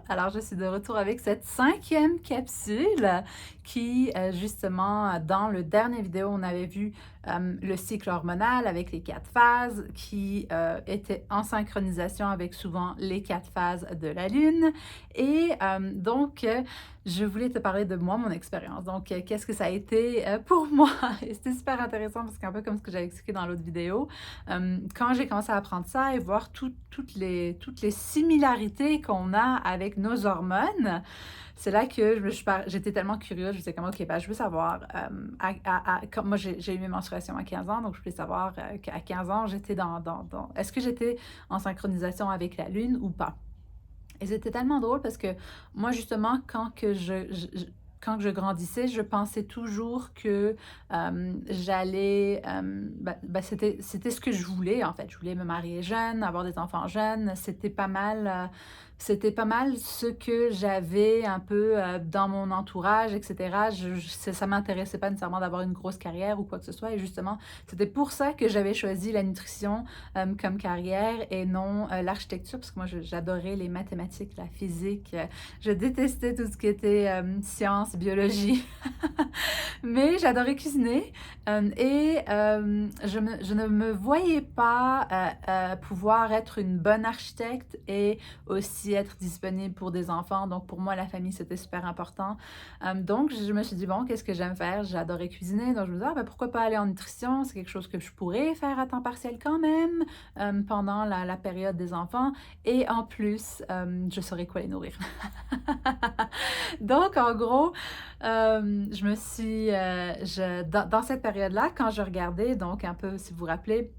Alors je suis de retour avec cette 5e capsule qui, justement, dans le dernier vidéo, on avait vu, le cycle hormonal avec les 4 phases qui, étaient en synchronisation avec souvent les 4 phases de la lune et donc je voulais te parler de moi, mon expérience. Donc qu'est-ce que ça a été, pour moi? Et c'était super intéressant parce qu'un peu comme ce que j'avais expliqué dans l'autre vidéo, quand j'ai commencé à apprendre ça et voir toutes les similarités qu'on a avec nos hormones, c'est là que j'étais tellement curieuse, je me disais comme, OK, ben, je veux savoir, comme moi j'ai eu mes menstruations à 15 ans, donc je voulais savoir qu'à 15 ans, j'étais est-ce que j'étais en synchronisation avec la Lune ou pas? Et c'était tellement drôle parce que moi, justement, quand que je grandissais, je pensais toujours que j'allais... c'était ce que je voulais, en fait. Je voulais me marier jeune, avoir des enfants jeunes. C'était pas mal ce que j'avais un peu dans mon entourage, etc. Ça m'intéressait pas nécessairement d'avoir une grosse carrière ou quoi que ce soit. Et justement, c'était pour ça que j'avais choisi la nutrition comme carrière et non l'architecture, parce que moi, j'adorais les mathématiques, la physique. Je détestais tout ce qui était sciences, biologie. Mais j'adorais cuisiner je ne me voyais pas pouvoir être une bonne architecte et aussi être disponible pour des enfants. Donc pour moi, la famille, c'était super important. Donc je me suis dit, bon, qu'est-ce que j'aime faire? J'adorais cuisiner. Donc je me disais, ah, ben, pourquoi pas aller en nutrition? C'est quelque chose que je pourrais faire à temps partiel quand même pendant la période des enfants. Et en plus, je saurais quoi les nourrir. Donc en gros, je me suis, dans cette période-là, quand je regardais, donc un peu, si vous vous rappelez,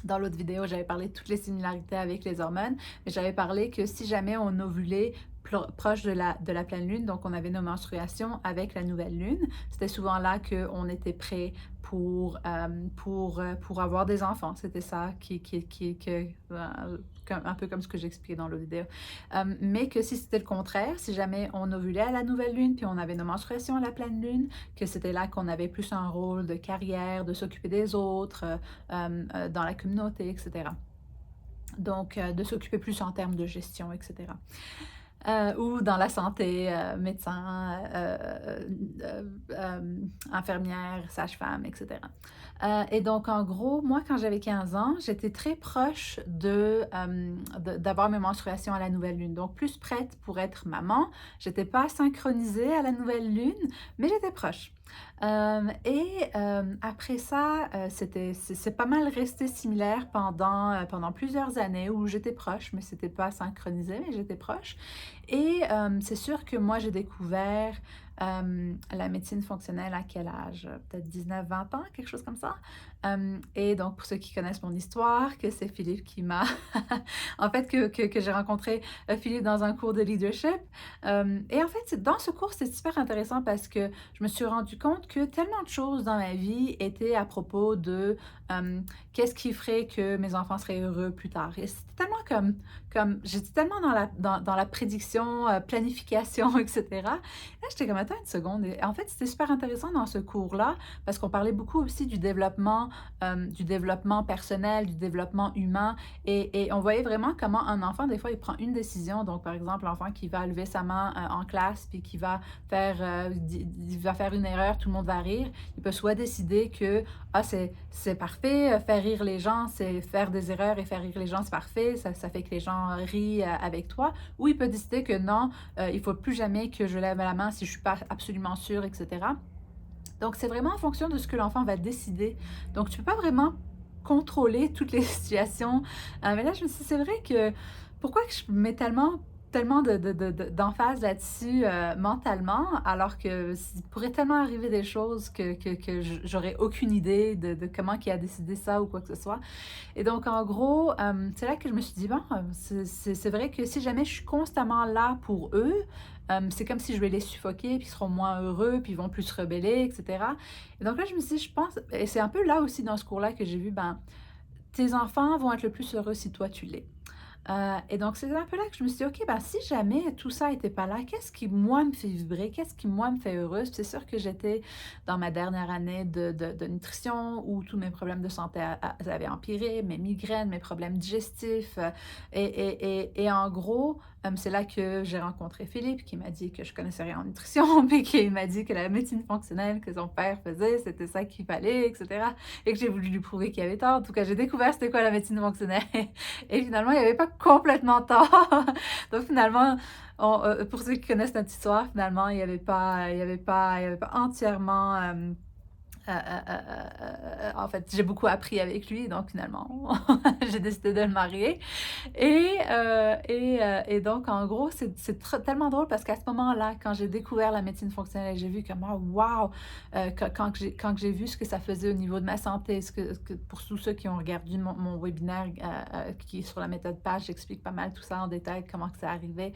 dans l'autre vidéo, j'avais parlé de toutes les similarités avec les hormones, mais j'avais parlé que si jamais on ovulait proche de la pleine lune, donc on avait nos menstruations avec la nouvelle lune, c'était souvent là qu'on était prêt pour avoir des enfants. C'était ça un peu comme ce que j'expliquais dans l'autre vidéo. Mais que si c'était le contraire, si jamais on ovulait à la nouvelle lune, puis on avait nos menstruations à la pleine lune, que c'était là qu'on avait plus un rôle de carrière, de s'occuper des autres, dans la communauté, etc. Donc, de s'occuper plus en termes de gestion, etc. Ou dans la santé, médecin, infirmière, sage-femme, etc. Et donc, en gros, moi, quand j'avais 15 ans, j'étais très proche d'avoir mes menstruations à la nouvelle lune. Donc, plus prête pour être maman. J'étais pas synchronisée à la nouvelle lune, mais j'étais proche. Après ça, c'est pas mal resté similaire pendant plusieurs années où j'étais proche, mais c'était pas synchronisé, mais j'étais proche. Et c'est sûr que moi, j'ai découvert la médecine fonctionnelle à quel âge? Peut-être 19-20 ans, quelque chose comme ça. Et donc, pour ceux qui connaissent mon histoire, que c'est Philippe qui m'a... en fait, que j'ai rencontré Philippe dans un cours de leadership. Et en fait, dans ce cours, c'est super intéressant parce que je me suis rendu compte que tellement de choses dans ma vie étaient à propos de qu'est-ce qui ferait que mes enfants seraient heureux plus tard. Et c'était tellement comme j'étais tellement dans la prédiction, planification, etc. Là, j'étais comme, attends une seconde. Et en fait, c'était super intéressant dans ce cours-là parce qu'on parlait beaucoup aussi du développement personnel, du développement humain. Et on voyait vraiment comment un enfant, des fois, il prend une décision. Donc, par exemple, l'enfant qui va lever sa main en classe puis qui va il va faire une erreur, tout le monde va rire. Il peut soit décider que ah, c'est parfait, faire rire les gens, c'est faire des erreurs et faire rire les gens, c'est parfait, ça fait que les gens rient avec toi. Ou il peut décider que non, il ne faut plus jamais que je lève la main si je ne suis pas absolument sûre, etc. Donc, c'est vraiment en fonction de ce que l'enfant va décider. Donc, tu ne peux pas vraiment contrôler toutes les situations. Mais là, je me suis dit, c'est vrai que pourquoi que je mets tellement d'emphase là-dessus mentalement, alors que il pourrait tellement arriver des choses que j'aurais aucune idée de comment qui a décidé ça ou quoi que ce soit. Et donc, en gros, c'est là que je me suis dit, bon, c'est vrai que si jamais je suis constamment là pour eux, c'est comme si je vais les suffoquer, puis ils seront moins heureux, puis ils vont plus se rebeller, etc. Et donc là, je me suis dit, je pense, et c'est un peu là aussi dans ce cours-là que j'ai vu, ben, tes enfants vont être le plus heureux si toi tu l'es. Et donc, c'est un peu là que je me suis dit: «OK, ben, si jamais tout ça était pas là, qu'est-ce qui, moi, me fait vibrer? Qu'est-ce qui, moi, me fait heureuse?» Puis c'est sûr que j'étais dans ma dernière année de nutrition où tous mes problèmes de santé avaient empiré, mes migraines, mes problèmes digestifs, et en gros, c'est là que j'ai rencontré Philippe qui m'a dit que je connaissais rien en nutrition, puis qui m'a dit que la médecine fonctionnelle que son père faisait, c'était ça qu'il fallait, et cetera, et que j'ai voulu lui prouver qu'il avait tort. En tout cas, j'ai découvert c'était quoi la médecine fonctionnelle. Et finalement, il avait pas complètement tort. Donc finalement, pour ceux qui connaissent notre histoire, finalement, il y avait pas entièrement, en fait, j'ai beaucoup appris avec lui, donc finalement, j'ai décidé de le marier. Et donc, en gros, tellement drôle parce qu'à ce moment-là, quand j'ai découvert la médecine fonctionnelle, j'ai vu que moi, waouh, quand j'ai vu ce que ça faisait au niveau de ma santé, pour tous ceux qui ont regardé mon webinaire qui est sur la méthode PAGE, j'explique pas mal tout ça en détail, comment que ça arrivait.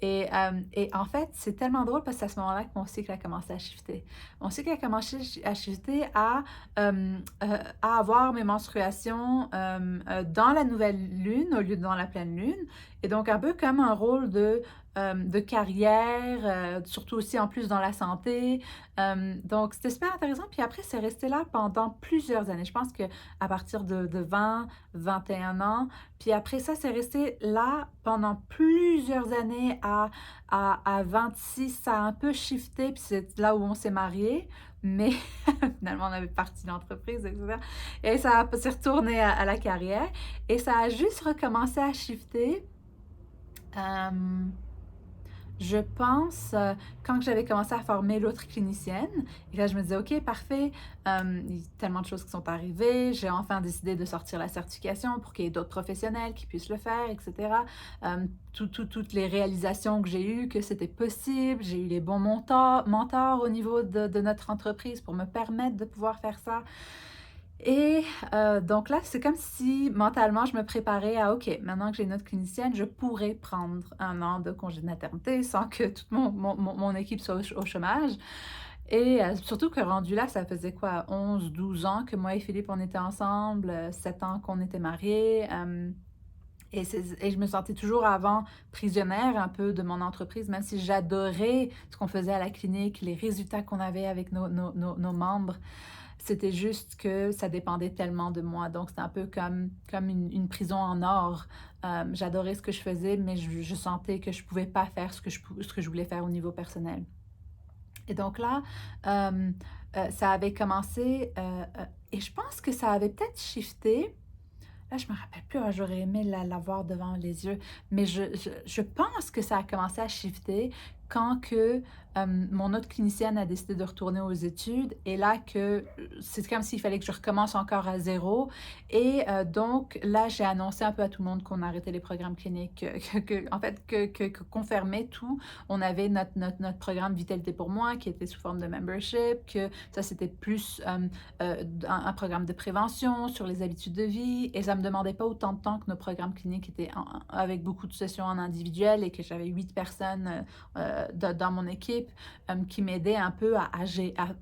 Et en fait, c'est tellement drôle parce que c'est à ce moment-là que mon cycle a commencé à shifter. Mon cycle a commencé à shifter à avoir mes menstruations dans la nouvelle lune au lieu de dans la pleine lune. Et donc, un peu comme un rôle de carrière, surtout aussi en plus dans la santé. Donc, c'était super intéressant. Puis après, c'est resté là pendant plusieurs années. Je pense qu'à partir de 20, 21 ans. Puis après ça, c'est resté là pendant plusieurs années à 26. Ça a un peu shifté. Puis c'est là où on s'est mariés. Mais finalement, on avait parti l'entreprise, etc. Et ça s'est retourné à la carrière. Et ça a juste recommencé à shifter. Je pense, quand j'avais commencé à former l'autre clinicienne, et là je me disais, OK, parfait, il y a tellement de choses qui sont arrivées, j'ai enfin décidé de sortir la certification pour qu'il y ait d'autres professionnels qui puissent le faire, etc. Toutes les réalisations que j'ai eues, que c'était possible, j'ai eu les bons mentors au niveau de notre entreprise pour me permettre de pouvoir faire ça. Et donc là, c'est comme si mentalement, je me préparais à OK, maintenant que j'ai une autre clinicienne, je pourrais prendre 1 an de congé de maternité sans que toute mon équipe soit au chômage. Et surtout que rendu là, ça faisait quoi, 11, 12 ans que moi et Philippe, on était ensemble, 7 ans qu'on était mariés. Et je me sentais toujours avant prisonnière un peu de mon entreprise, même si j'adorais ce qu'on faisait à la clinique, les résultats qu'on avait avec nos membres. C'était juste que ça dépendait tellement de moi. Donc, c'était un peu comme une prison en or. J'adorais ce que je faisais, mais je sentais que je ne pouvais pas faire ce que je voulais faire au niveau personnel. Et donc là, ça avait commencé, et je pense que ça avait peut-être shifté. Là, je me rappelle plus, j'aurais aimé l'avoir devant les yeux, mais je pense que ça a commencé à shifter quand que mon autre clinicienne a décidé de retourner aux études et là que c'est comme s'il fallait que je recommence encore à zéro. Et donc là, j'ai annoncé un peu à tout le monde qu'on arrêtait les programmes cliniques, en fait, qu'on fermait tout. On avait notre programme Vitalité pour moi qui était sous forme de membership, que ça c'était plus un programme de prévention sur les habitudes de vie et ça me demandait pas autant de temps que nos programmes cliniques étaient avec beaucoup de sessions en individuel et que j'avais 8 personnes dans mon équipe qui m'aidaient un peu à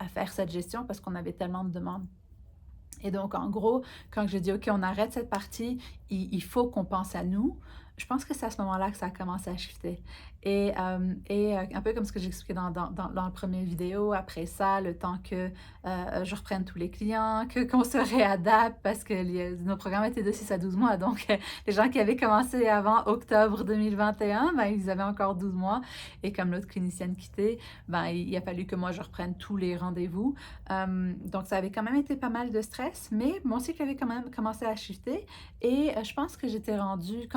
faire cette gestion parce qu'on avait tellement de demandes. Et donc, en gros, quand j'ai dit, OK, on arrête cette partie, il faut qu'on pense à nous, je pense que c'est à ce moment-là que ça a commencé à shifter. Et un peu comme ce que j'expliquais dans le premier vidéo, après ça, le temps que je reprenne tous les clients, qu'on se réadapte, parce que nos programmes étaient de 6 à 12 mois. Donc, les gens qui avaient commencé avant octobre 2021, ben, ils avaient encore 12 mois. Et comme l'autre clinicienne quittait, ben, il a fallu que moi, je reprenne tous les rendez-vous. Donc, ça avait quand même été pas mal de stress, mais mon cycle avait quand même commencé à shifter. Et je pense que j'étais rendue,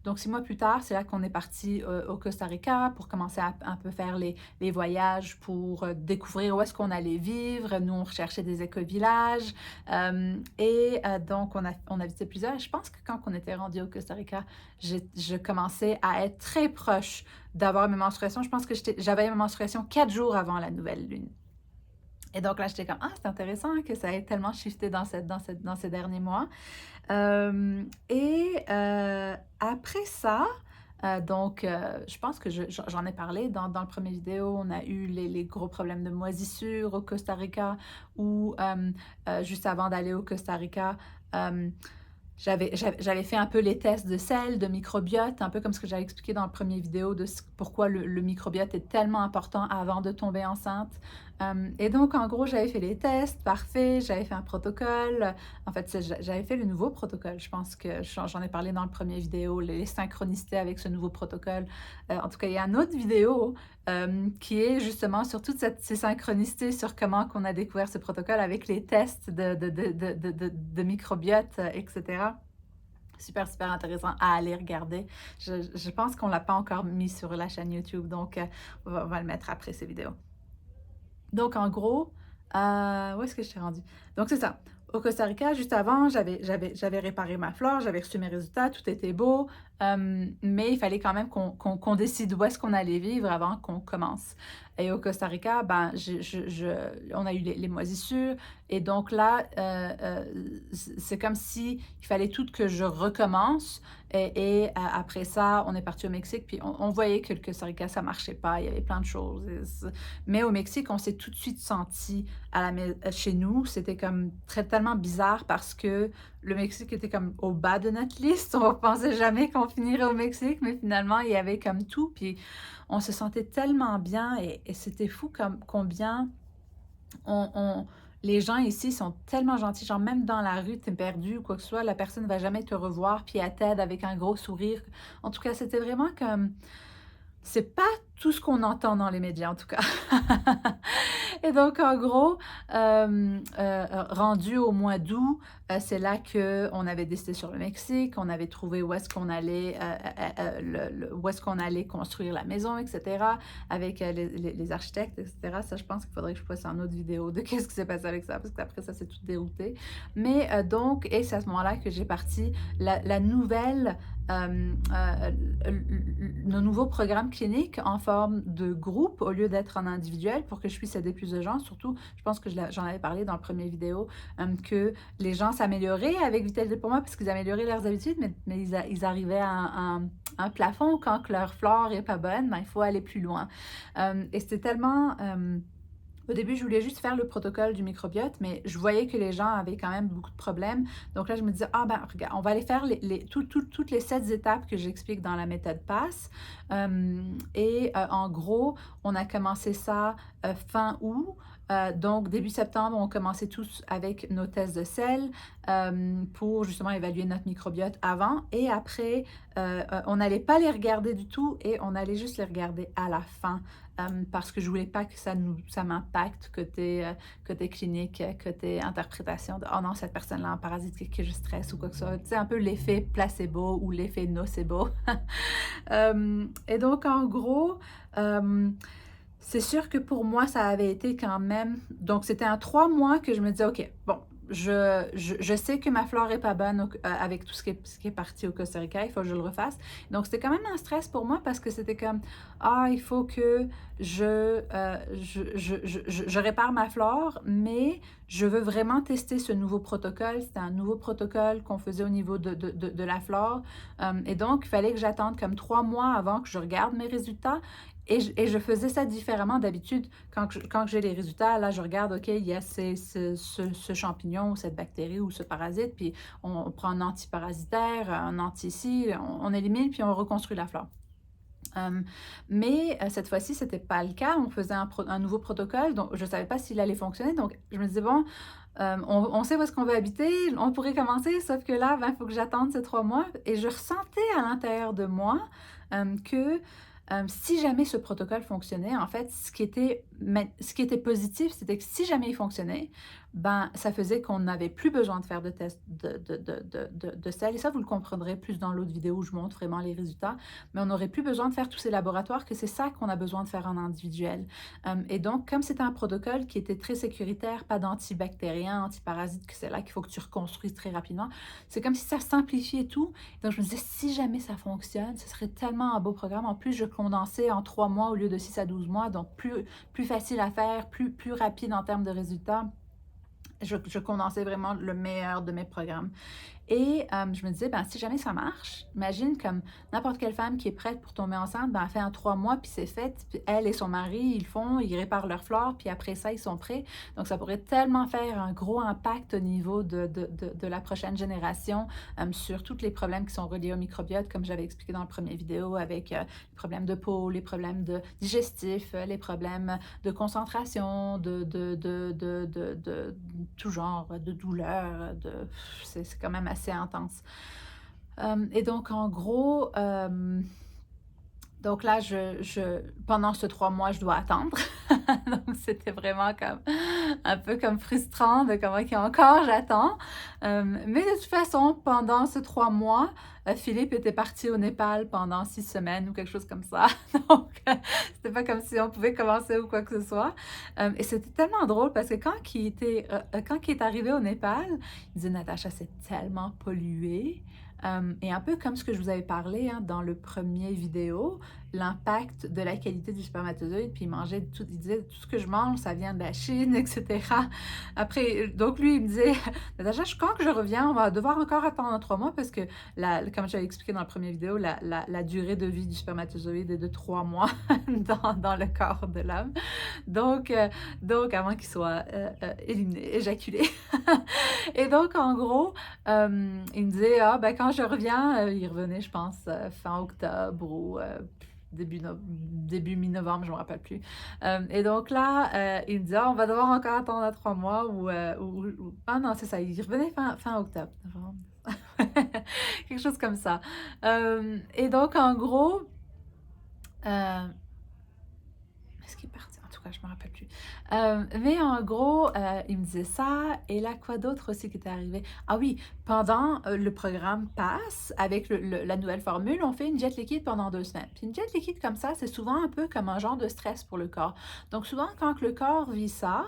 donc 6 mois plus tard, c'est là qu'on est parti au Costa Rica pour commencer à un peu faire les voyages, pour découvrir où est-ce qu'on allait vivre. Nous, on recherchait des éco-villages. Donc, on a visité plusieurs. Et je pense que quand on était rendu au Costa Rica, je commençais à être très proche d'avoir mes menstruations. Je pense que j'avais mes menstruations 4 jours avant la nouvelle lune. Et donc là, j'étais comme, ah, c'est intéressant que ça ait tellement shifté dans ces derniers mois. Après ça, donc, je pense que j'en ai parlé dans le premier vidéo. On a eu les gros problèmes de moisissure au Costa Rica, ou juste avant d'aller au Costa Rica, j'avais fait un peu les tests de sel, de microbiote, un peu comme ce que j'avais expliqué dans le premier vidéo de pourquoi le microbiote est tellement important avant de tomber enceinte. Et donc, en gros, j'avais fait les tests, parfait, j'avais fait un protocole. En fait, j'avais fait le nouveau protocole. Je pense que j'en ai parlé dans le premier vidéo, les synchronicités avec ce nouveau protocole. En tout cas, il y a une autre vidéo qui est justement sur toutes ces synchronicités, sur comment qu'on a découvert ce protocole avec les tests de microbiote, etc. Super, super intéressant à aller regarder. Je pense qu'on ne l'a pas encore mis sur la chaîne YouTube, donc on va le mettre après ces vidéos. Donc, en gros, où est-ce que je t'ai rendu? Donc, c'est ça. Au Costa Rica, juste avant, j'avais réparé ma flore, j'avais reçu mes résultats, tout était beau, mais il fallait quand même qu'on décide où est-ce qu'on allait vivre avant qu'on commence. Et au Costa Rica, ben, on a eu les moisissures, et donc là, c'est comme si il fallait tout que je recommence. Et après ça, on est parti au Mexique, puis on voyait que le Costa Rica, ça marchait pas, il y avait plein de choses. Mais au Mexique, on s'est tout de suite senti chez nous. C'était comme tellement bizarre parce que le Mexique était comme au bas de notre liste. On ne pensait jamais qu'on finirait au Mexique, mais finalement, il y avait comme tout. Puis on se sentait tellement bien et c'était fou comme combien on, les gens ici sont tellement gentils, genre même dans la rue, t'es perdu ou quoi que ce soit, la personne ne va jamais te revoir, puis elle t'aide avec un gros sourire. En tout cas, c'était vraiment comme... C'est pas tout ce qu'on entend dans les médias, en tout cas. Et donc, en gros, rendu au mois d'août, c'est là qu'on avait décidé sur le Mexique, on avait trouvé où est-ce qu'on allait, où est-ce qu'on allait construire la maison, etc., avec les architectes, etc. Ça, je pense qu'il faudrait que je fasse une autre vidéo de qu'est-ce qui s'est passé avec ça, parce qu'après ça, c'est tout dérouté. Mais donc, et c'est à ce moment-là que j'ai parti la nouvelle... nos nouveaux programmes cliniques en forme de groupe au lieu d'être en individuel pour que je puisse aider plus de gens. Surtout, je pense que j'en avais parlé dans le premier vidéo, que les gens s'amélioraient avec Vitalité pour moi parce qu'ils amélioraient leurs habitudes, mais ils arrivaient à un plafond quand que leur flore n'est pas bonne, ben, il faut aller plus loin. Et c'était tellement... Au début, je voulais juste faire le protocole du microbiote, mais je voyais que les gens avaient quand même beaucoup de problèmes. Donc là, je me disais, ah ben, regarde, on va aller faire toutes les 7 étapes que j'explique dans la méthode PASS. En gros, on a commencé ça fin août. Donc, début septembre, on commençait tous avec nos tests de sel pour justement évaluer notre microbiote avant. Et après, on n'allait pas les regarder du tout et on allait juste les regarder à la fin. Parce que je voulais pas que ça m'impacte côté clinique, côté interprétation de oh non, cette personne-là a un parasite que je stresse ou quoi que ce soit. Tu sais, un peu l'effet placebo ou l'effet nocebo. Et donc, en gros, c'est sûr que pour moi, ça avait été quand même... Donc, c'était en 3 mois que je me disais, OK, bon, je sais que ma flore n'est pas bonne avec tout ce qui est parti au Costa Rica, il faut que je le refasse. Donc, c'était quand même un stress pour moi parce que c'était comme, ah, il faut que je répare ma flore, mais je veux vraiment tester ce nouveau protocole. C'était un nouveau protocole qu'on faisait au niveau de la flore. Et donc, il fallait que j'attende comme 3 mois avant que je regarde mes résultats. Et je faisais ça différemment d'habitude. Quand j'ai les résultats, là, je regarde, OK, il y a ce champignon, cette bactérie ou ce parasite, puis on prend un antiparasitaire, un anti-ci, on élimine, puis on reconstruit la flore. Mais cette fois-ci, ce n'était pas le cas. On faisait un nouveau protocole, donc je ne savais pas s'il allait fonctionner. Donc, je me disais, bon, on sait où est-ce qu'on veut habiter, on pourrait commencer, sauf que là, il faut que j'attende ces 3 mois. Et je ressentais à l'intérieur de moi que si jamais ce protocole fonctionnait, en fait, ce qui était positif, c'était que si jamais il fonctionnait, ben, ça faisait qu'on n'avait plus besoin de faire de tests de sel. Et ça, vous le comprendrez plus dans l'autre vidéo où je montre vraiment les résultats. Mais on n'aurait plus besoin de faire tous ces laboratoires, que c'est ça qu'on a besoin de faire en individuel. Et donc, comme c'était un protocole qui était très sécuritaire, pas d'antibactériens, antiparasites, que c'est là qu'il faut que tu reconstruises très rapidement, c'est comme si ça simplifiait tout. Donc, je me disais, si jamais ça fonctionne, ce serait tellement un beau programme. En plus, je condensais en 3 mois au lieu de 6 à 12 mois, donc plus facile à faire, plus rapide en termes de résultats. Je condensais vraiment le meilleur de mes programmes. Et je me disais, ben, si jamais ça marche, imagine comme n'importe quelle femme qui est prête pour tomber enceinte, ben, elle fait un 3 mois, puis c'est fait. Puis elle et son mari, ils font, ils réparent leur flore, puis après ça, ils sont prêts. Donc, ça pourrait tellement faire un gros impact au niveau de la prochaine génération sur tous les problèmes qui sont reliés au microbiote, comme j'avais expliqué dans la première vidéo, avec les problèmes de peau, les problèmes digestifs, les problèmes de concentration, de tout genre, de douleur, c'est quand même assez intense. Et donc, en gros, donc là, pendant ce 3 mois, je dois attendre. Donc, c'était vraiment comme un peu comme frustrant de comment qu'il y a encore j'attends. Mais de toute façon, pendant ces 3 mois, Philippe était parti au Népal pendant 6 semaines ou quelque chose comme ça. Donc, c'était pas comme si on pouvait commencer ou quoi que ce soit. Et c'était tellement drôle parce que quand il est arrivé au Népal, il disait, Natacha, c'est tellement pollué. Et un peu comme ce que je vous avais parlé dans le premier vidéo, l'impact de la qualité du spermatozoïde, puis il disait tout ce que je mange, ça vient de la Chine, etc. Après, donc lui, il me disait, Natacha, quand que je reviens, on va devoir encore attendre 3 mois parce que, comme j'avais expliqué dans la première vidéo, la durée de vie du spermatozoïde est de 3 mois dans le corps de l'homme. Donc avant qu'il soit éjaculé. Et donc, en gros, il me disait, ah, ben quand je reviens, il revenait, je pense, fin octobre ou début mi-novembre, je ne me rappelle plus. Et donc là, il me dit, ah, on va devoir encore attendre 3 mois ah non, c'est ça, il revenait fin octobre, novembre. Quelque chose comme ça. Et donc, en gros, est-ce qu'il est parti? En tout cas, je ne me rappelle plus. Mais en gros, il me disait ça. Et là, quoi d'autre aussi qui était arrivé? Ah oui, pendant le programme PASS, avec la nouvelle formule, on fait une diète liquide pendant 2 semaines. Puis une diète liquide comme ça, c'est souvent un peu comme un genre de stress pour le corps. Donc souvent, quand le corps vit ça,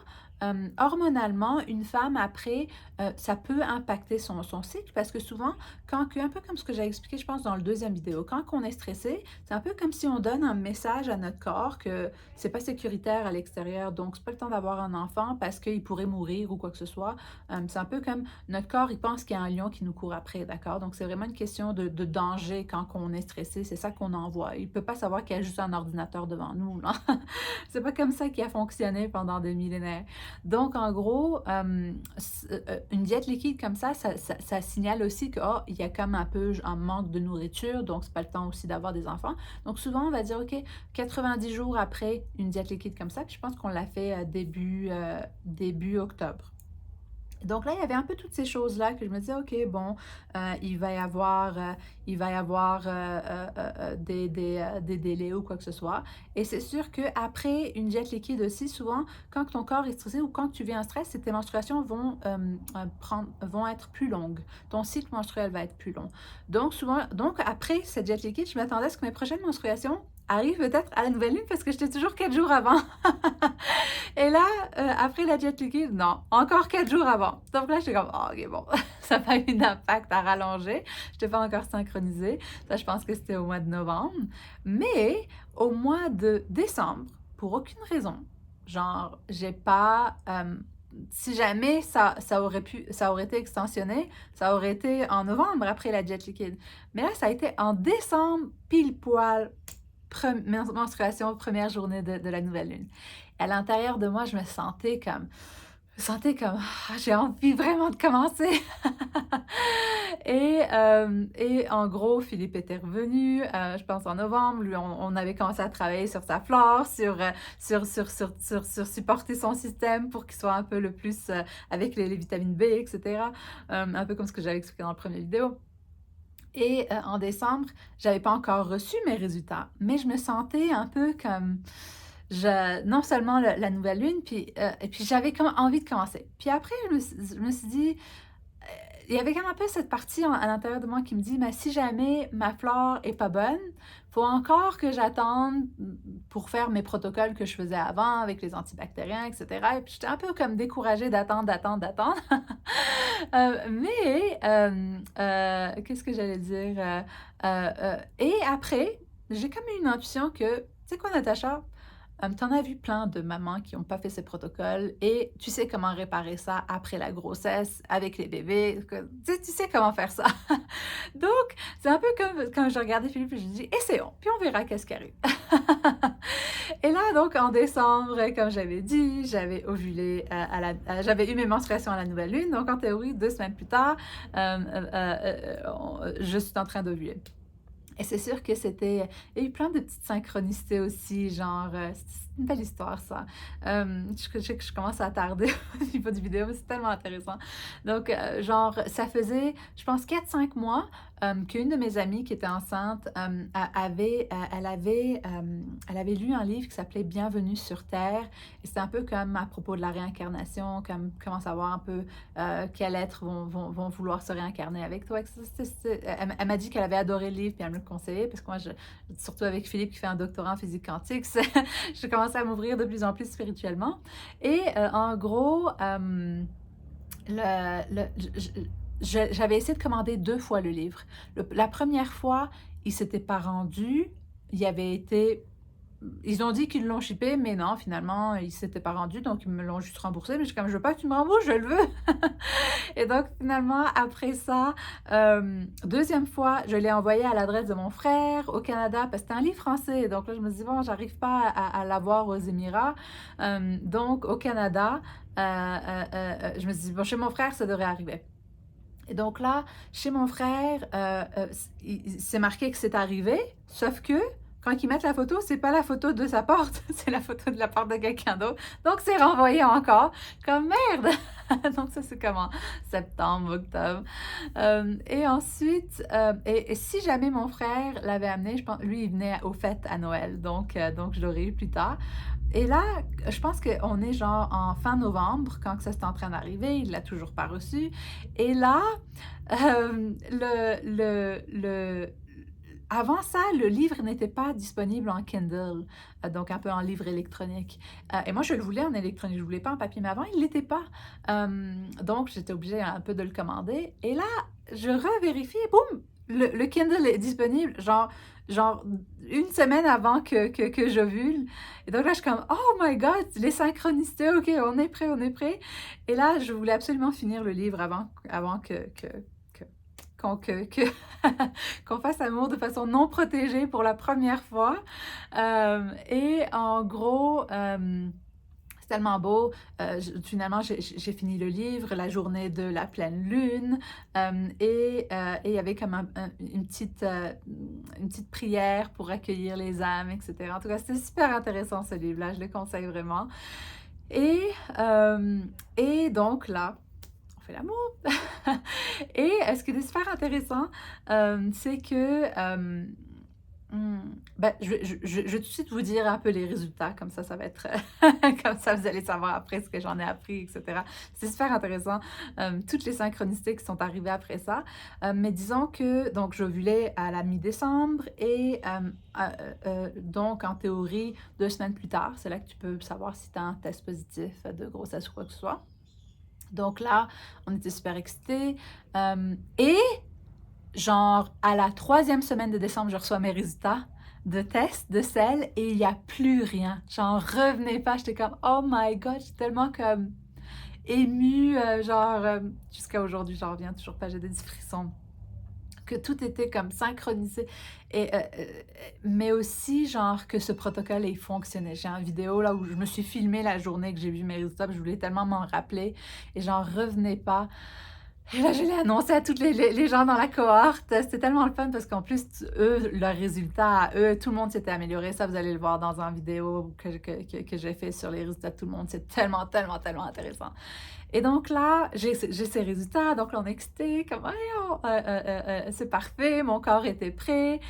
hormonalement, une femme après, ça peut impacter son cycle parce que souvent, un peu comme ce que j'ai expliqué, je pense, dans le deuxième vidéo, quand on est stressé, c'est un peu comme si on donne un message à notre corps que c'est pas sécuritaire à l'extérieur, donc c'est pas le temps d'avoir un enfant parce qu'il pourrait mourir ou quoi que ce soit. C'est un peu comme notre corps, il pense qu'il y a un lion qui nous court après, d'accord? Donc c'est vraiment une question de danger quand on est stressé, c'est ça qu'on envoie. Il peut pas savoir qu'il y a juste un ordinateur devant nous, là. C'est pas comme ça qui a fonctionné pendant des millénaires. Donc, en gros, une diète liquide comme ça signale aussi qu'il y a comme un peu un manque de nourriture, donc c'est pas le temps aussi d'avoir des enfants. Donc, souvent, on va dire, OK, 90 jours après une diète liquide comme ça, puis je pense qu'on l'a fait début octobre. Donc là, il y avait un peu toutes ces choses-là que je me disais, OK, bon, il va y avoir des délais ou quoi que ce soit. Et c'est sûr qu'après une diète liquide aussi, souvent, quand ton corps est stressé ou quand tu vis un stress, tes menstruations vont être plus longues. Ton cycle menstruel va être plus long. Donc, après cette diète liquide, je m'attendais à ce que mes prochaines menstruations arrivent peut-être à la nouvelle lune parce que j'étais toujours 4 jours avant. Et là, après la diète liquide, non, encore 4 jours avant. Donc là, j'étais comme, oh, OK, bon, ça n'a pas eu d'impact à rallonger. Je n'étais pas encore synchronisée. Ça, je pense que c'était au mois de novembre. Mais au mois de décembre, pour aucune raison, genre, j'ai pas... si jamais ça aurait été extensionné, ça aurait été en novembre après la diète liquide. Mais là, ça a été en décembre, pile poil, menstruation, première journée de la nouvelle lune. Et à l'intérieur de moi, je me sentais comme j'ai envie vraiment de commencer. Et en gros, Philippe était revenu, je pense en novembre. Lui, on avait commencé à travailler sur sa flore, sur supporter son système pour qu'il soit un peu le plus avec les vitamines B, etc. Un peu comme ce que j'avais expliqué dans la première vidéo. Et en décembre, j'avais pas encore reçu mes résultats, mais je me sentais un peu comme non seulement la nouvelle lune, et puis j'avais comme envie de commencer. Puis après, je me suis dit, il y avait quand même un peu cette partie à l'intérieur de moi qui me dit, mais si jamais ma flore est pas bonne, faut encore que j'attende pour faire mes protocoles que je faisais avant avec les antibactériens, etc. Et puis j'étais un peu comme découragée d'attendre. Mais qu'est-ce que j'allais dire? Et après, j'ai comme eu une intuition que, tu sais quoi, Natacha? tu en as vu plein de mamans qui ont pas fait ce protocole et tu sais comment réparer ça après la grossesse, avec les bébés, que tu sais comment faire ça. Donc, c'est un peu comme quand je regardais Philippe et je dis: «Essayons, puis on verra qu'est-ce qui arrive». Et là, donc en décembre, comme j'avais dit, j'avais ovulé, j'avais eu mes menstruations à la nouvelle lune, donc en théorie, 2 semaines plus tard, je suis en train d'ovuler. Et c'est sûr que il y a eu plein de petites synchronicités aussi, genre, c'est une belle histoire ça. Je commence à attarder au niveau du vidéo, mais c'est tellement intéressant. Donc, genre, ça faisait, je pense 4 5 mois, qu'une de mes amies qui était enceinte, elle avait lu un livre qui s'appelait «Bienvenue sur terre» et c'était un peu comme à propos de la réincarnation, comme comment savoir un peu, quels êtres vont vouloir se réincarner avec toi. Elle m'a dit qu'elle avait adoré le livre, puis elle me le conseillait, parce que moi, surtout avec Philippe qui fait un doctorat en physique quantique, je commençais à m'ouvrir de plus en plus spirituellement. Et en gros, j'avais essayé de commander 2 fois le livre. La première fois, il ne s'était pas rendu, il avait été ils ont dit qu'ils l'ont shippé, mais non, finalement, il s'était pas rendu, donc ils me l'ont juste remboursé. Mais je suis comme: «Je veux pas que tu me rembourses, je le veux!» Et donc finalement, après ça, 2e fois, je l'ai envoyé à l'adresse de mon frère au Canada parce que c'était un livre français. Donc là, je me dis: «Bon, j'arrive pas à l'avoir aux Émirats». Donc au Canada, je me suis dit: «Bon, chez mon frère, ça devrait arriver». Et donc là, chez mon frère, c'est marqué que c'est arrivé, sauf que quand ils mettent la photo, c'est pas la photo de sa porte, c'est la photo de la porte de quelqu'un d'autre. Donc c'est renvoyé encore, comme merde! Donc ça, c'est comme en septembre, octobre. Et ensuite, et si jamais mon frère l'avait amené, je pense, lui, il venait aux fêtes à Noël, donc je l'aurais eu plus tard. Et là, je pense qu'on est genre en fin novembre, quand que ça c'est en train d'arriver, il l'a toujours pas reçu. Et là, avant ça, le livre n'était pas disponible en Kindle, donc un peu en livre électronique. Et moi, je le voulais en électronique, je voulais pas en papier, mais avant, il l'était pas. Donc, j'étais obligée un peu de le commander. Et là, je revérifie, et boum, le Kindle est disponible, genre 1 semaine avant que j'ovule. Et donc là, je suis comme: «Oh my God, les synchronicités, OK, on est prêt, on est prêt». Et là, je voulais absolument finir le livre avant que qu'on fasse amour de façon non protégée pour la première fois. Et en gros, c'est tellement beau. Finalement, j'ai fini le livre la journée de la pleine lune. Et il y avait comme une petite prière pour accueillir les âmes, etc. En tout cas, c'était super intéressant ce livre-là. Je le conseille vraiment. Et, donc là, on fait l'amour. Et ce qui est super intéressant, c'est que, ben, je vais tout de suite vous dire un peu les résultats, comme ça va être comme ça vous allez savoir après ce que j'en ai appris, et cetera. C'est super intéressant, toutes les synchronicités qui sont arrivées après ça. Mais disons que donc j'ovulais à la mi-décembre et donc en théorie, 2 semaines plus tard, c'est là que tu peux savoir si tu as un test positif de grossesse ou quoi que ce soit. Donc là, on était super excités, et genre à la 3e semaine de décembre, je reçois mes résultats de test de sel et il y a plus rien. J'en revenais pas, j'étais comme: «Oh my God!» J'étais tellement comme émue, jusqu'à aujourd'hui, j'en reviens toujours pas, j'ai des petits frissons. Que tout était comme synchronisé et mais aussi genre que ce protocole, il fonctionnait. J'ai une vidéo là où je me suis filmée la journée que j'ai vu mes résultats, puis je voulais tellement m'en rappeler et j'en revenais pas. Et là, je l'ai annoncé à toutes les gens dans la cohorte. C'était tellement le fun parce qu'en plus, eux, leurs résultats, eux, tout le monde s'était amélioré. Ça, vous allez le voir dans une vidéo que j'ai fait sur les résultats de tout le monde. C'est tellement, tellement, tellement intéressant. Et donc là, j'ai ces résultats, donc là, on est excité, comme «Voyons, c'est parfait, mon corps était prêt».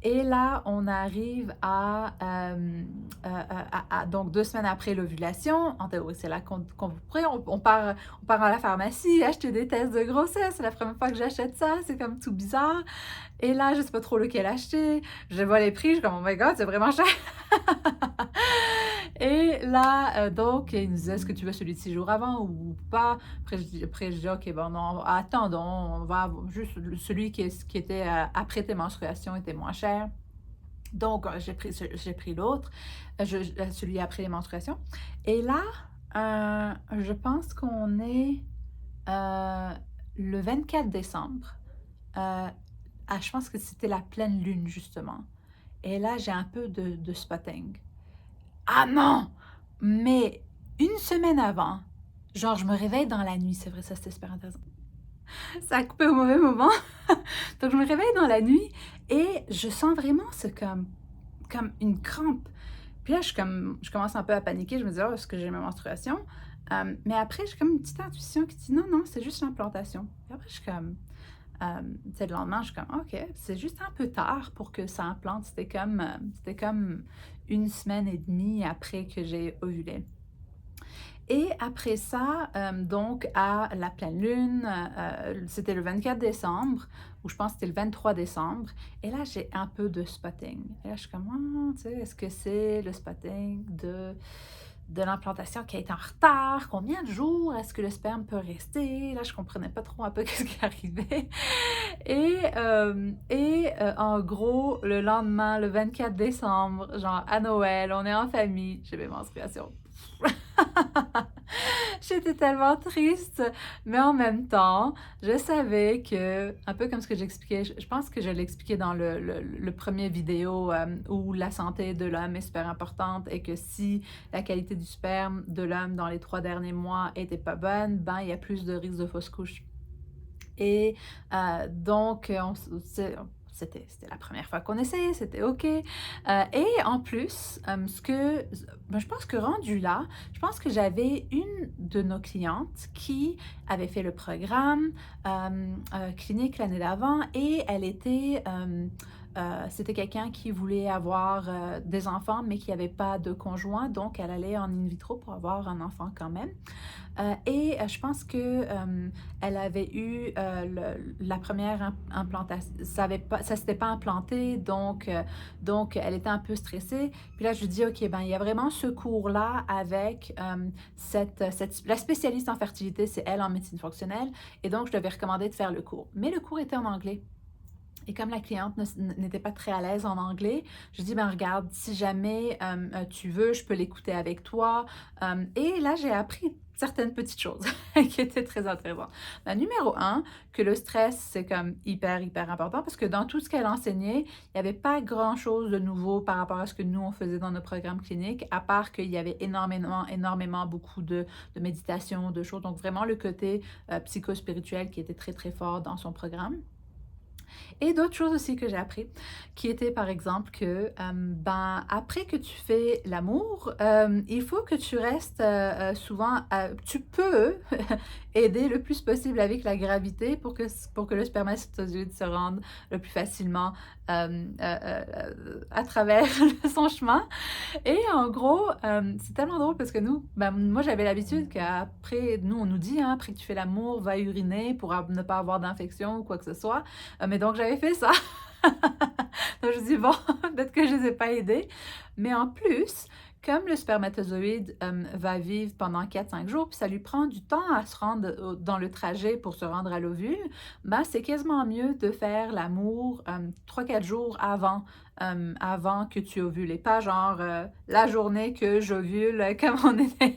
Et là, on arrive donc 2 semaines après l'ovulation. En théorie, c'est là qu'on vous prie. On part à la pharmacie acheter des tests de grossesse. C'est la première fois que j'achète ça, c'est comme tout bizarre. Et là, je sais pas trop lequel acheter. Je vois les prix, je suis comme: «Oh my God, c'est vraiment cher!» Et là, donc, il nous disait: «Est-ce que tu veux celui de 6 jours avant ou pas?» Après, je dis: «OK, bon, non, attendons, on va juste celui qui était après tes menstruations était moins cher». Donc, j'ai pris l'autre, celui après les menstruations. Et là, je pense qu'on est le 24 décembre. Je pense que c'était la pleine lune, justement. Et là, j'ai un peu de spotting. Ah non! Mais une semaine avant, genre, je me réveille dans la nuit. C'est vrai, ça, c'était super intéressant. Ça a coupé au mauvais moment. Donc, je me réveille dans la nuit et je sens vraiment comme une crampe. Puis là, je commence un peu à paniquer. Je me dis, oh, est-ce que j'ai ma menstruation? Mais après, j'ai comme une petite intuition qui dit, non, non, c'est juste l'implantation. Puis après, je suis comme, tu sais, le lendemain, je suis comme, OK, c'est juste un peu tard pour que ça implante. C'était comme une semaine et demie après que j'ai ovulé. Et après ça, donc à la pleine lune, c'était le 24 décembre, ou je pense que c'était le 23 décembre, et là j'ai un peu de spotting. Et là je suis comme, ah, tu sais, est-ce que c'est le spotting de l'implantation qui a été en retard? Combien de jours est-ce que le sperme peut rester? Là je comprenais pas trop un peu ce qui arrivait. En gros, le lendemain, le 24 décembre, genre à Noël, on est en famille, j'ai mes menstruations. J'étais tellement triste, mais en même temps, je savais que, un peu comme ce que j'expliquais, je pense que je l'expliquais dans le premier vidéo où la santé de l'homme est super importante et que si la qualité du sperme de l'homme dans les 3 derniers mois était pas bonne, ben il y a plus de risques de fausse couche. Et donc, c'était la première fois qu'on essayait, c'était OK. Et en plus, je pense que rendu là, je pense que j'avais une de nos clientes qui avait fait le programme clinique l'année d'avant et c'était quelqu'un qui voulait avoir des enfants mais qui n'avait pas de conjoint, donc elle allait en in vitro pour avoir un enfant quand même. Je pense que elle avait eu la première implantation, ça s'était pas implanté, donc elle était un peu stressée. Puis là, je lui dis, OK, ben il y a vraiment ce cours-là avec la spécialiste en fertilité, c'est elle en médecine fonctionnelle, et donc je lui avais recommandé de faire le cours. Mais le cours était en anglais. Et comme la cliente n'était pas très à l'aise en anglais, je dis, ben regarde, si jamais tu veux, je peux l'écouter avec toi. Et là, j'ai appris certaines petites choses qui étaient très intéressantes. Ben, numéro un, que le stress, c'est comme hyper, hyper important parce que dans tout ce qu'elle enseignait, il n'y avait pas grand-chose de nouveau par rapport à ce que nous, on faisait dans nos programmes cliniques, à part qu'il y avait énormément, énormément beaucoup de méditation, de choses. Donc, vraiment le côté psychospirituel qui était très, très fort dans son programme. Et d'autres choses aussi que j'ai appris, qui étaient par exemple que ben, après que tu fais l'amour, il faut que tu restes souvent, tu peux aider le plus possible avec la gravité pour que le spermatozoïde se rende le plus facilement à travers son chemin. Et en gros, c'est tellement drôle parce que ben, moi j'avais l'habitude qu'après, nous on nous dit, hein, après que tu fais l'amour, va uriner pour ne pas avoir d'infection ou quoi que ce soit. Mais donc j'avais fait ça. Donc je me dis, bon, peut-être que je ne les ai pas aidés. Mais en plus, comme le spermatozoïde va vivre pendant 4-5 jours, puis ça lui prend du temps à se rendre dans le trajet pour se rendre à l'ovule, ben, c'est quasiment mieux de faire l'amour 3-4 jours avant que tu ovules. Et pas genre la journée que j'ovule, comme on était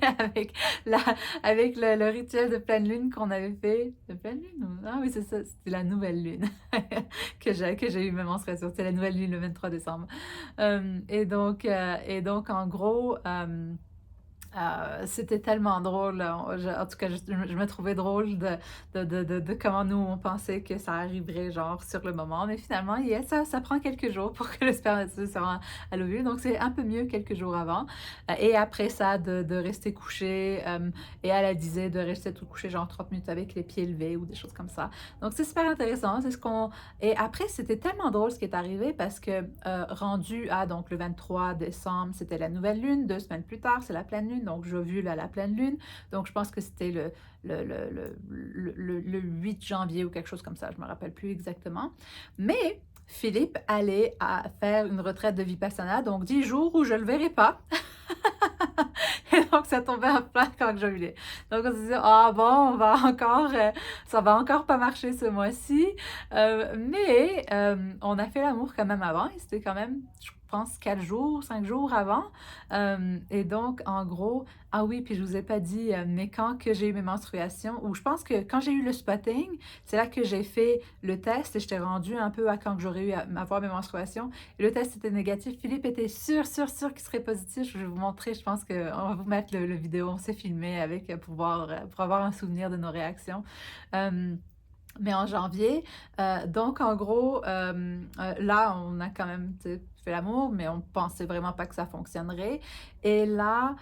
la, avec le rituel de pleine lune qu'on avait fait. De pleine lune? Ah oui, c'est ça, c'était la nouvelle lune que j'ai eu ma menstruation. C'était la nouvelle lune le 23 décembre. Et donc, en gros, c'était tellement drôle. En tout cas, je me trouvais drôle de comment nous, on pensait que ça arriverait genre sur le moment. Mais finalement, ça prend quelques jours pour que le spermatozoïde se rende à l'ovule. Donc, c'est un peu mieux quelques jours avant. Et après ça, de rester couché. Et elle disait de rester tout couché genre 30 minutes avec les pieds levés ou des choses comme ça. Donc, c'est super intéressant. Et après, c'était tellement drôle ce qui est arrivé parce que rendu à donc le 23 décembre, c'était la nouvelle lune. 2 semaines plus tard, c'est la pleine lune. Donc j'ovule à la pleine lune. Donc je pense que c'était le 8 janvier ou quelque chose comme ça. Je ne me rappelle plus exactement. Mais Philippe allait faire une retraite de Vipassana, donc 10 jours où je ne le verrai pas. Et donc ça tombait en plein quand j'ovulais. Donc on se disait: «Ah bon, on va encore, ça va encore pas marcher ce mois-ci». Mais on a fait l'amour quand même avant et c'était quand même, je pense 4 jours, 5 jours avant. Et donc en gros ah oui, puis je vous ai pas dit, mais quand que j'ai eu mes menstruations ou je pense que quand j'ai eu le spotting, c'est là que j'ai fait le test et j'étais rendue un peu à quand que j'aurais eu à avoir mes menstruations et le test était négatif. Philippe était sûr qu'il serait positif. Je vais vous montrer, je pense qu'on va vous mettre le vidéo, on s'est filmé avec pour avoir un souvenir de nos réactions. Mais en janvier, donc en gros, là, on a quand même, tu sais, fait l'amour, mais on pensait vraiment pas que ça fonctionnerait. Et là,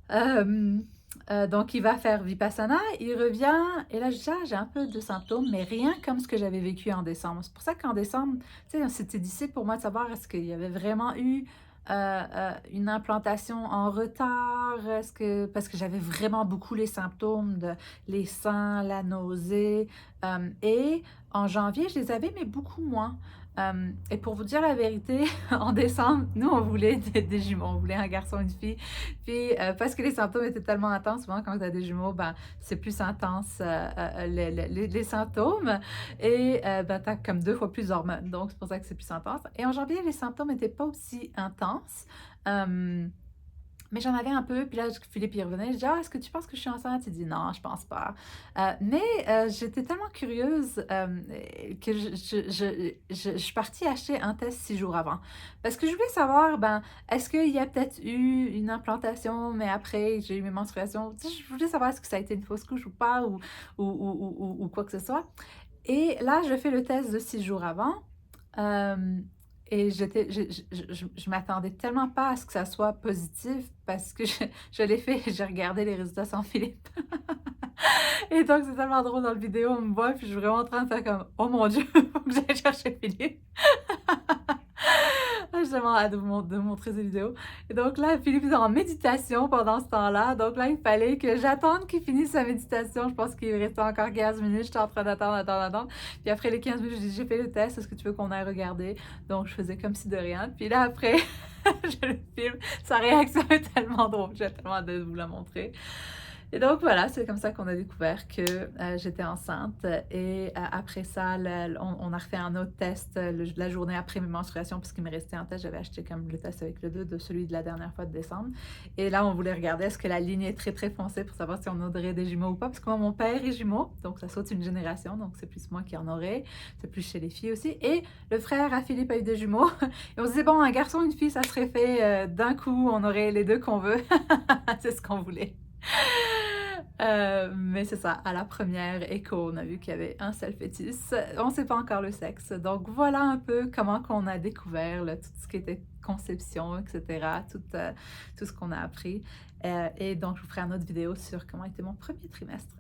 donc il va faire Vipassana, il revient et là je dis: «Ah, j'ai un peu de symptômes, mais rien comme ce que j'avais vécu en décembre». C'est pour ça qu'en décembre, tu sais, c'était difficile pour moi de savoir est-ce qu'il y avait vraiment eu, une implantation en retard? Est-ce que parce que j'avais vraiment beaucoup les symptômes de les seins, la nausée, et en janvier, je les avais, mais beaucoup moins. Et pour vous dire la vérité, en décembre, nous, on voulait des jumeaux, on voulait un garçon, une fille. Puis, parce que les symptômes étaient tellement intenses, souvent quand tu as des jumeaux, ben, c'est plus intense, les symptômes et ben, tu as comme 2 fois plus d'hormones, donc c'est pour ça que c'est plus intense et en janvier, les symptômes n'étaient pas aussi intenses, hem mais j'en avais un peu, puis là, Philippe, il revenait, je dis: «Ah, est-ce que tu penses que je suis enceinte?» Il dit: «Non, je pense pas». Mais j'étais tellement curieuse, que je suis partie acheter un test 6 jours avant. Parce que je voulais savoir, ben, est-ce qu'il y a peut-être eu une implantation, mais après j'ai eu mes menstruations? Tu sais, je voulais savoir est-ce que ça a été une fausse couche ou pas ou quoi que ce soit. Et là, je fais le test de 6 jours avant, hem et j'étais je m'attendais tellement pas à ce que ça soit positif parce que je l'ai fait et j'ai regardé les résultats sans Philippe. Et donc c'est tellement drôle dans le vidéo, on me voit puis je suis vraiment en train de faire comme: «Oh mon Dieu, faut que j'aille chercher Philippe». Ah, j'ai tellement hâte de vous montrer ces vidéos. Et donc là, Philippe est en méditation pendant ce temps-là. Donc là, il fallait que j'attende qu'il finisse sa méditation. Je pense qu'il restait encore 15 minutes. J'étais en train d'attendre. Puis après les 15 minutes, je dis: «J'ai fait le test, est-ce que tu veux qu'on aille regarder?» Donc je faisais comme si de rien. Puis là, après, je le filme. Sa réaction est tellement drôle. J'ai tellement hâte de vous la montrer. Et donc voilà, c'est comme ça qu'on a découvert que, j'étais enceinte et après ça, on a refait un autre test, la journée après mes menstruations puisqu'il me restait un test. J'avais acheté comme le test avec le 2 de celui de la dernière fois de décembre et là, on voulait regarder est-ce que la ligne est très, très foncée pour savoir si on aurait des jumeaux ou pas parce que moi, mon père est jumeau, donc ça saute une génération, donc c'est plus moi qui en aurais. C'est plus chez les filles aussi et le frère à Philippe a eu des jumeaux et on se disait: «Bon, un garçon, une fille, ça serait fait, d'un coup, on aurait les 2 qu'on veut». C'est ce qu'on voulait. Mais c'est ça, à la première écho, on a vu qu'il y avait un seul fœtus. On ne sait pas encore le sexe. Donc voilà un peu comment qu'on a découvert là, tout ce qui était conception, et cetera, tout ce qu'on a appris. Et donc je vous ferai une autre vidéo sur comment était mon premier trimestre.